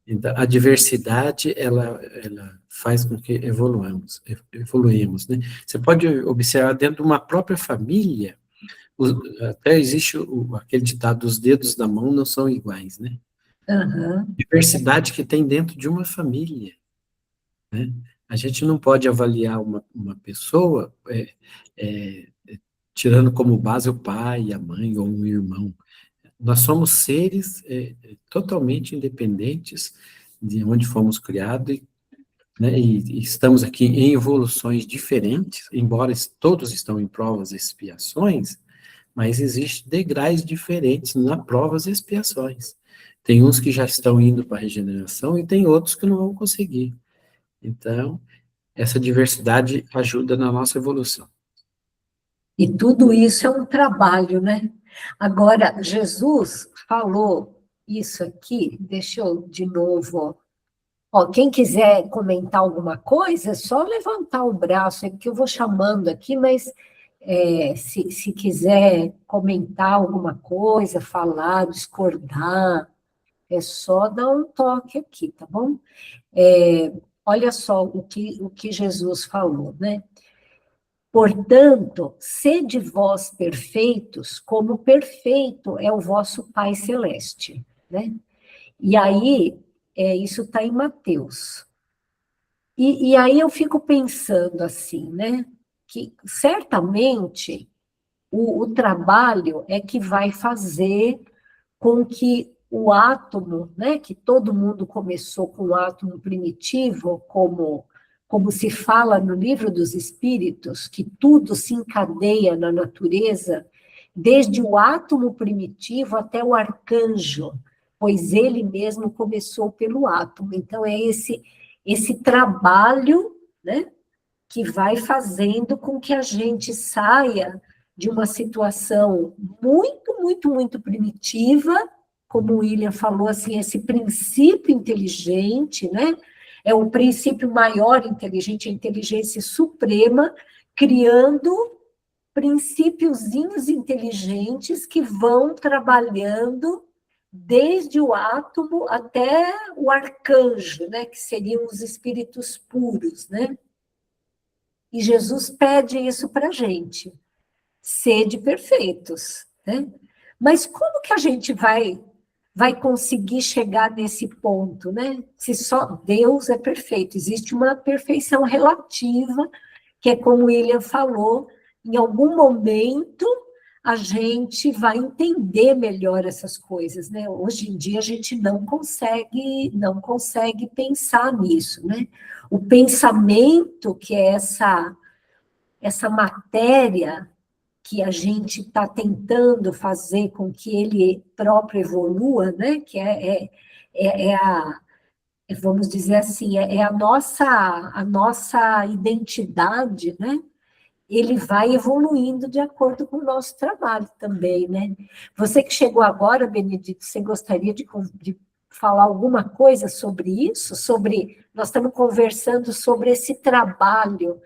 Então, a diversidade, ela faz com que evoluamos, né? Você pode observar dentro de uma própria família, até existe aquele ditado, os dedos da mão não são iguais, né? Diversidade que tem dentro de uma família, né? A gente não pode avaliar uma pessoa tirando como base o pai, a mãe ou um irmão. Nós somos seres totalmente independentes de onde fomos criados, né, e estamos aqui em evoluções diferentes, embora todos estão em provas e expiações, mas existem degraus diferentes na provas e expiações. Tem uns que já estão indo para a regeneração e tem outros que não vão conseguir. Então, essa diversidade ajuda na nossa evolução. E tudo isso é um trabalho, né? Agora, Jesus falou isso aqui, deixa eu de novo. Ó, quem quiser comentar alguma coisa, é só levantar o braço, é que eu vou chamando aqui, mas se quiser comentar alguma coisa, falar, discordar, é só dar um toque aqui, tá bom? Olha só o que Jesus falou, né? Portanto, sede vós perfeitos, como perfeito é o vosso Pai Celeste, né? E aí, isso está em Mateus. E aí eu fico pensando assim, né? Que certamente o trabalho é que vai fazer com que o átomo, né, que todo mundo começou com o átomo primitivo, como se fala no livro dos Espíritos, que tudo se encadeia na natureza, desde o átomo primitivo até o arcanjo, pois ele mesmo começou pelo átomo. Então, é esse trabalho, né, que vai fazendo com que a gente saia de uma situação muito, muito, muito primitiva, como o William falou, assim, esse princípio inteligente, né? É o princípio maior inteligente, a inteligência suprema, criando princípiozinhos inteligentes que vão trabalhando desde o átomo até o arcanjo, né? Que seriam os espíritos puros, né? E Jesus pede isso para a gente, sede perfeitos, né? Mas como que a gente vai conseguir chegar nesse ponto, né? Se só Deus é perfeito, existe uma perfeição relativa, que é como o William falou, em algum momento a gente vai entender melhor essas coisas, né? Hoje em dia a gente não consegue pensar nisso, né? O pensamento, que é essa matéria que a gente está tentando fazer com que ele próprio evolua, né? Que vamos dizer assim, é a nossa identidade, né? Ele vai evoluindo de acordo com o nosso trabalho também, né? Você que chegou agora, Benedito, você gostaria de falar alguma coisa sobre isso? Nós estamos conversando sobre esse trabalho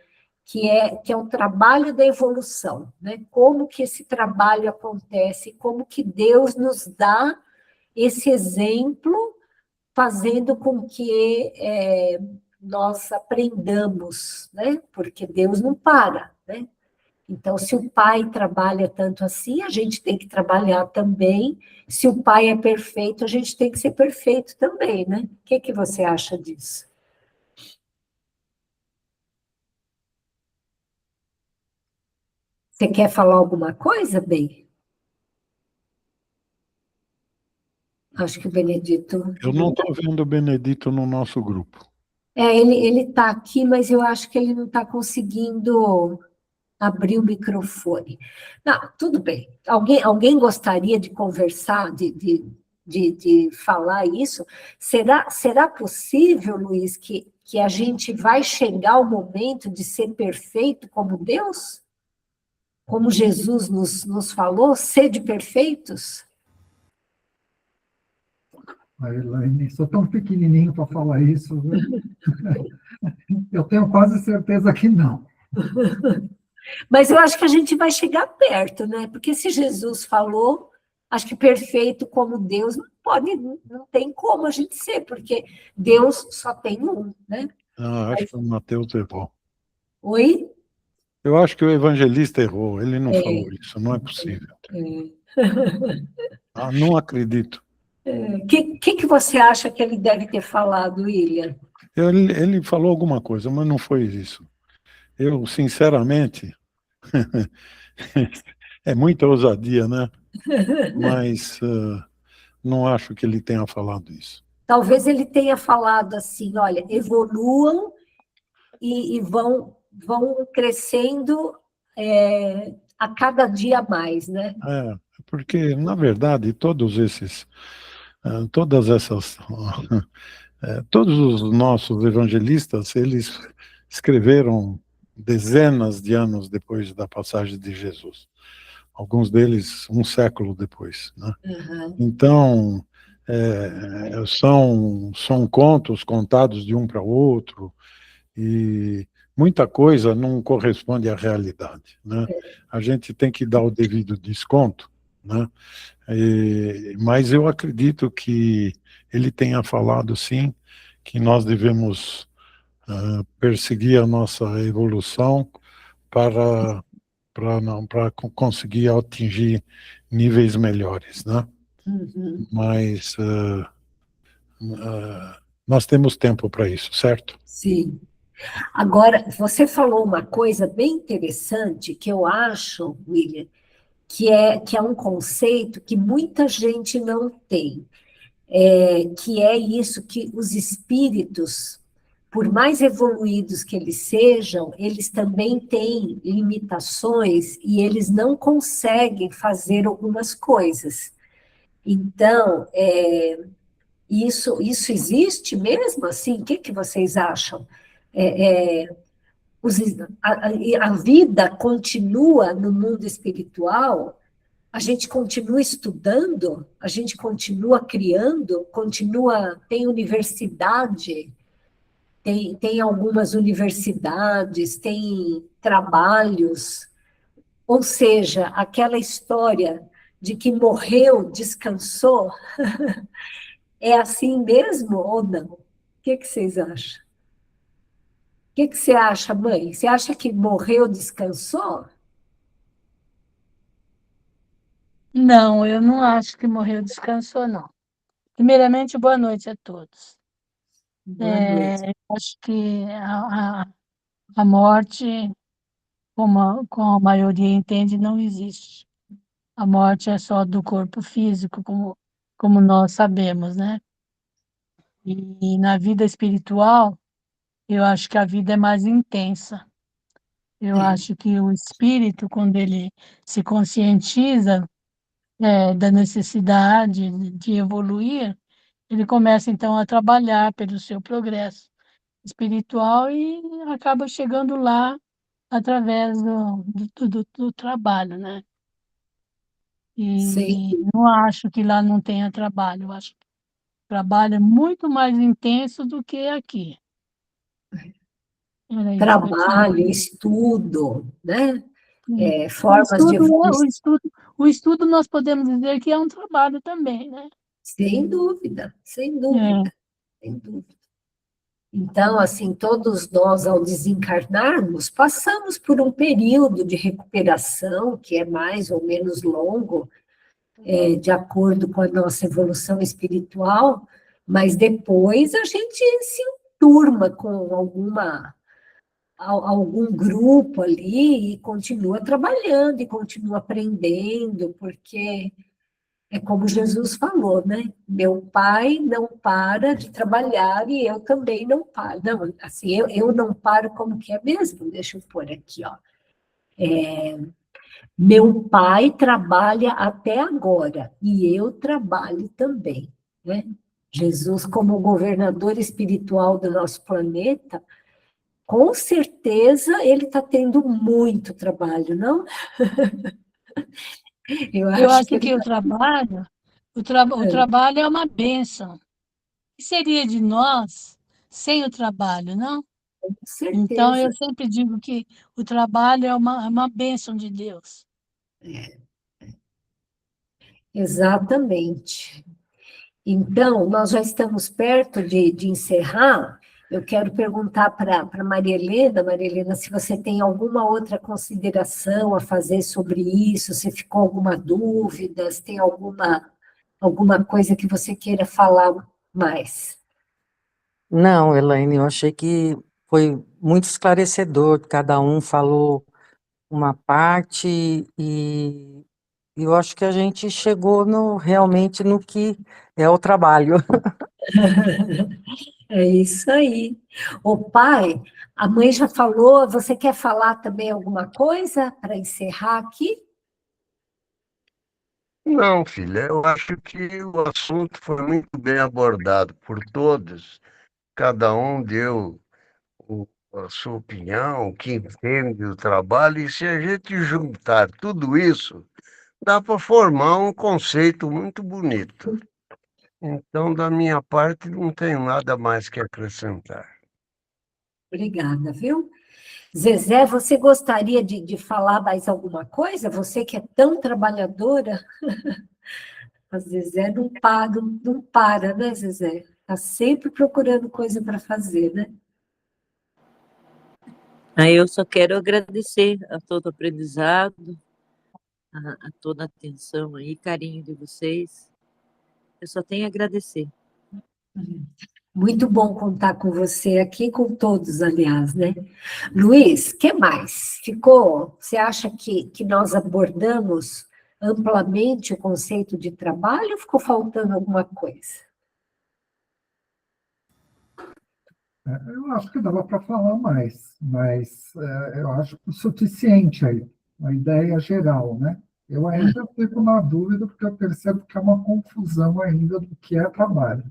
que é o trabalho da evolução, né? Como que esse trabalho acontece, como que Deus nos dá esse exemplo, fazendo com que nós aprendamos, né? Porque Deus não para, né? Então, se o pai trabalha tanto assim, a gente tem que trabalhar também. Se o pai é perfeito, a gente tem que ser perfeito também, né? O que você acha disso? Você quer falar alguma coisa, Bem? Acho que o Benedito... Eu não estou vendo o Benedito no nosso grupo. Ele está aqui, mas eu acho que ele não está conseguindo abrir o microfone. Não, tudo bem. Alguém gostaria de conversar, de falar isso? Será possível, Luiz, que a gente vai chegar ao momento de ser perfeito como Deus? Como Jesus nos falou, sede perfeitos? Elaine, sou tão pequenininho para falar isso, viu? Eu tenho quase certeza que não. Mas eu acho que a gente vai chegar perto, né? Porque se Jesus falou, acho que perfeito como Deus não tem como a gente ser, porque Deus só tem um, né? Acho que o Mateus errou. Oi? Eu acho que o evangelista errou, ele não falou isso, não é possível. Não acredito. O que você acha que ele deve ter falado, William? Ele falou alguma coisa, mas não foi isso. Eu, sinceramente, é muita ousadia, né? Mas não acho que ele tenha falado isso. Talvez ele tenha falado assim, olha, evoluam e vão crescendo a cada dia mais, né? Porque, na verdade, todos os nossos evangelistas, eles escreveram dezenas de anos depois da passagem de Jesus. alguns deles um século depois, né? Aham. Então, são contos contados de um para o outro, e muita coisa não corresponde à realidade, né? A gente tem que dar o devido desconto, né? Mas eu acredito que ele tenha falado, sim, que nós devemos perseguir a nossa evolução para para conseguir atingir níveis melhores, né? Uhum. Mas nós temos tempo para isso, certo? Sim. Agora, você falou uma coisa bem interessante que eu acho, William, que é um conceito que muita gente não tem, que é isso que os espíritos, por mais evoluídos que eles sejam, eles também têm limitações e eles não conseguem fazer algumas coisas. Então, isso existe mesmo assim? O que que vocês acham? É, é, os- a vida continua no mundo espiritual, a gente continua estudando, a gente continua criando, tem universidade, tem algumas universidades, tem trabalhos, ou seja, aquela história de que morreu, descansou, é assim mesmo ou não? O que que vocês acham? O que que você acha, mãe? Você acha que morreu, descansou? Não, eu não acho que morreu, descansou, não. Primeiramente, boa noite a todos. Boa noite. Eu acho que a morte, como a maioria entende, não existe. A morte é só do corpo físico, como nós sabemos, né? E na vida espiritual, eu acho que a vida é mais intensa. Eu acho que o espírito, quando ele se conscientiza, da necessidade de evoluir, ele começa então a trabalhar pelo seu progresso espiritual e acaba chegando lá através do trabalho, né? Sim. E não acho que lá não tenha trabalho, eu acho que o trabalho é muito mais intenso do que aqui. Era isso que eu tinha. Trabalho, estudo, né? Sim. O Formas de estudo, né, evolução, o estudo nós podemos dizer que é um trabalho também, né? sem dúvida, sem É. dúvida, sem dúvida. Então, assim, todos nós, ao desencarnarmos, passamos por um período de recuperação, que é mais ou menos longo, de acordo com a nossa evolução espiritual, mas depois a gente se enturma com algum grupo ali e continua trabalhando e continua aprendendo, porque é como Jesus falou, né? Meu pai não para de trabalhar e eu também não paro. Não, assim, eu não paro como que é mesmo? Deixa eu pôr aqui, ó. Meu pai trabalha até agora e eu trabalho também, né? Jesus, como governador espiritual do nosso planeta, com certeza ele está tendo muito trabalho, não? Eu Eu acho que acho ele que está o trabalho é uma bênção. O que seria de nós sem o trabalho, não? com Então, eu certeza. sempre digo que o trabalho é uma bênção de Deus. Exatamente. Então, nós já estamos perto de encerrar. Eu quero perguntar para Maria Helena, se você tem alguma outra consideração a fazer sobre isso, se ficou alguma dúvida, se tem alguma coisa que você queira falar mais. Não, Elaine, eu achei que foi muito esclarecedor, cada um falou uma parte e eu acho que a gente chegou realmente no que é o trabalho. É isso aí. O pai, a mãe já falou, você quer falar também alguma coisa para encerrar aqui? Não, filha, eu acho que o assunto foi muito bem abordado por todos. Cada um deu a sua opinião, o que entende do trabalho, e se a gente juntar tudo isso, dá para formar um conceito muito bonito. Então, da minha parte, não tenho nada mais que acrescentar. Obrigada, viu? Zezé, você gostaria de falar mais alguma coisa? Você que é tão trabalhadora, a Zezé não para, né, Zezé? Está sempre procurando coisa para fazer, né? Aí eu só quero agradecer a todo o aprendizado, a toda a atenção aí, carinho de vocês. Eu só tenho a agradecer. Muito bom contar com você aqui, com todos, aliás, né? Luiz, o que mais? Você acha que nós abordamos amplamente o conceito de trabalho ou ficou faltando alguma coisa? Eu acho que dava para falar mais, mas eu acho que o suficiente aí, a ideia geral, né? Eu ainda fico na dúvida, porque eu percebo que é uma confusão ainda do que é trabalho.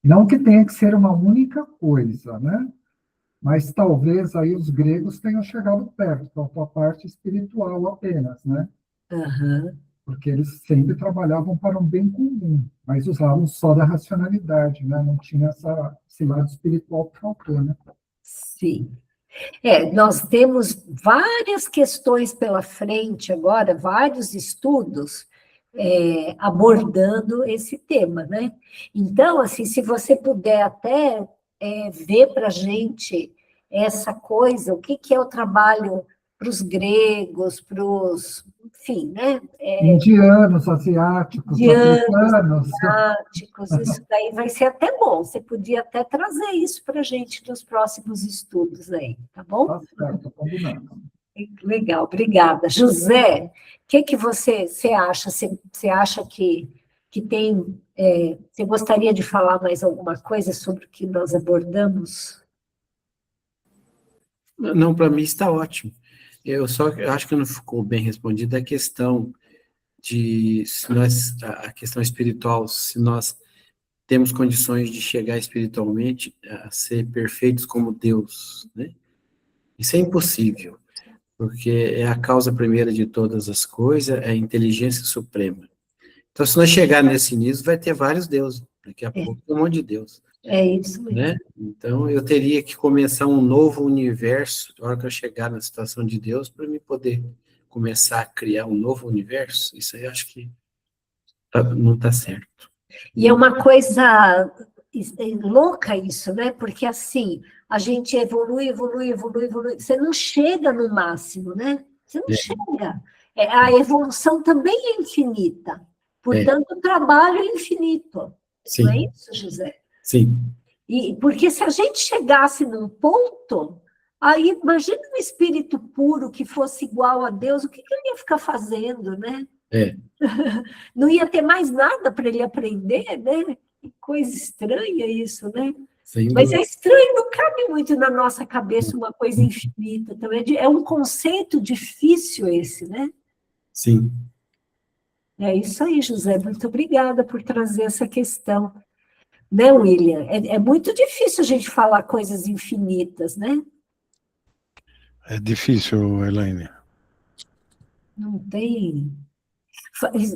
Não que tenha que ser uma única coisa, né? Mas talvez aí os gregos tenham chegado perto, a tua parte espiritual apenas, né? Aham. Porque eles sempre trabalhavam para um bem comum, mas usavam só da racionalidade, né? Não tinha esse lado espiritual que faltou, né? Sim. Nós temos várias questões pela frente agora, vários estudos abordando esse tema, né? Então, assim, se você puder até ver para a gente essa coisa, o que é o trabalho para os gregos, para os, enfim, né? Indianos, asiáticos, africanos. Asiáticos, isso daí vai ser até bom. Você podia até trazer isso para a gente nos próximos estudos aí, tá bom? Tá certo, combinado. Legal, obrigada. José, o que você acha? Você acha que tem... você gostaria de falar mais alguma coisa sobre o que nós abordamos? Não, para mim está ótimo. Eu acho que não ficou bem respondida a questão a questão espiritual, se nós temos condições de chegar espiritualmente a ser perfeitos como Deus, né? Isso é impossível, porque é a causa primeira de todas as coisas, é a inteligência suprema. Então, se nós chegar nesse nível, vai ter vários deuses, daqui a pouco tem um monte de Deus. É isso mesmo. Né? Então, eu teria que começar um novo universo, na hora que eu chegar na situação de Deus, para me poder começar a criar um novo universo. Isso aí eu acho que não está certo. E é uma coisa louca isso, né? Porque assim, a gente evolui. Você não chega no máximo, né? Você não chega. A evolução também é infinita. Portanto, o trabalho é infinito. Sim. Não é isso, José? Sim. Porque se a gente chegasse num ponto, aí imagina um espírito puro que fosse igual a Deus, o que ele ia ficar fazendo, né? Não ia ter mais nada para ele aprender, né? Que coisa estranha isso, né? Sim. Mas é estranho, não cabe muito na nossa cabeça uma coisa infinita também. É um conceito difícil esse, né? Sim. É isso aí, José. Muito obrigada por trazer essa questão. Né, William? É muito difícil a gente falar coisas infinitas, né? É difícil, Elaine. Não tem...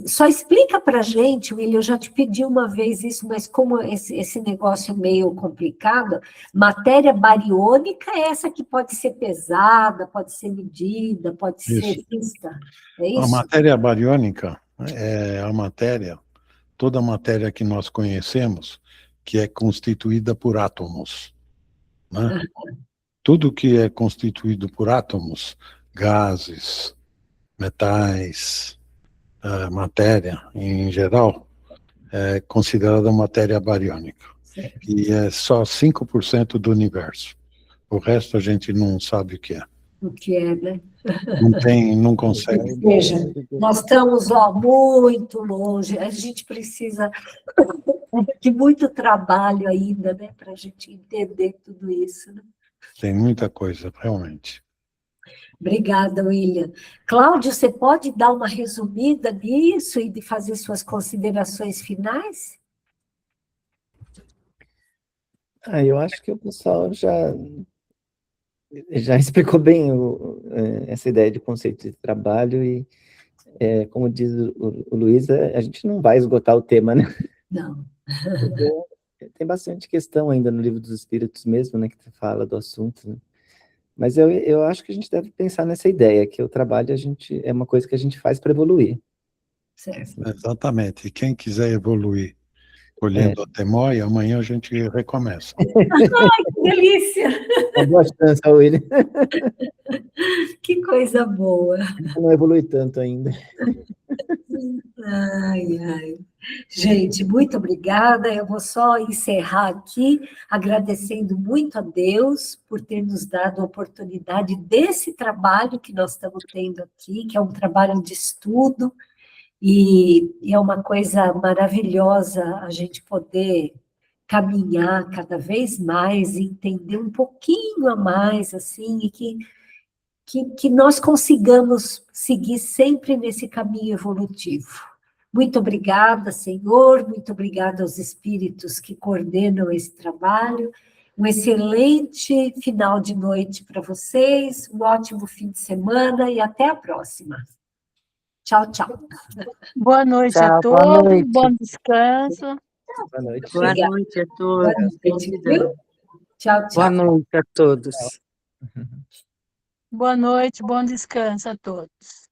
Só explica para a gente, William, eu já te pedi uma vez isso, mas como esse negócio é meio complicado, matéria bariônica é essa que pode ser pesada, pode ser medida, pode ser vista, é isso? A matéria bariônica é a matéria, toda a matéria que nós conhecemos, que é constituída por átomos, né? Tudo que é constituído por átomos, gases, metais, matéria em geral, é considerada matéria bariônica. E é só 5% do universo. O resto a gente não sabe o que é. O que é, né? Não consegue. Ou seja, nós estamos muito longe, a gente precisa de muito trabalho ainda, né, para a gente entender tudo isso, né? Tem muita coisa, realmente. Obrigada, William. Cláudio, você pode dar uma resumida nisso e de fazer suas considerações finais? Eu acho que o pessoal já explicou bem essa ideia de conceito de trabalho e como diz o Luiz, a gente não vai esgotar o tema, né? Não. Tem bastante questão ainda no Livro dos Espíritos mesmo, né, que fala do assunto, né? Mas eu acho que a gente deve pensar nessa ideia, que o trabalho é uma coisa que a gente faz para evoluir. Certo. Exatamente. E quem quiser evoluir colhendo a temóia, amanhã a gente recomeça. Que delícia! Uma boa chance, William. Que coisa boa. Não evolui tanto ainda. Ai, ai. Gente, muito obrigada. Eu vou só encerrar aqui agradecendo muito a Deus por ter nos dado a oportunidade desse trabalho que nós estamos tendo aqui, que é um trabalho de estudo, e é uma coisa maravilhosa a gente poder caminhar cada vez mais e entender um pouquinho a mais, assim, e que nós consigamos seguir sempre nesse caminho evolutivo. Muito obrigada, Senhor, muito obrigada aos espíritos que coordenam esse trabalho. Um excelente final de noite para vocês, um ótimo fim de semana e até a próxima. Tchau, tchau. Boa noite Tchau, a boa todos, noite. bom descanso. Boa noite. Boa Obrigada. noite a Boa todos. noite, Gratidão. viu? Tchau, Boa tchau. noite a todos. Boa noite, bom descanso a todos.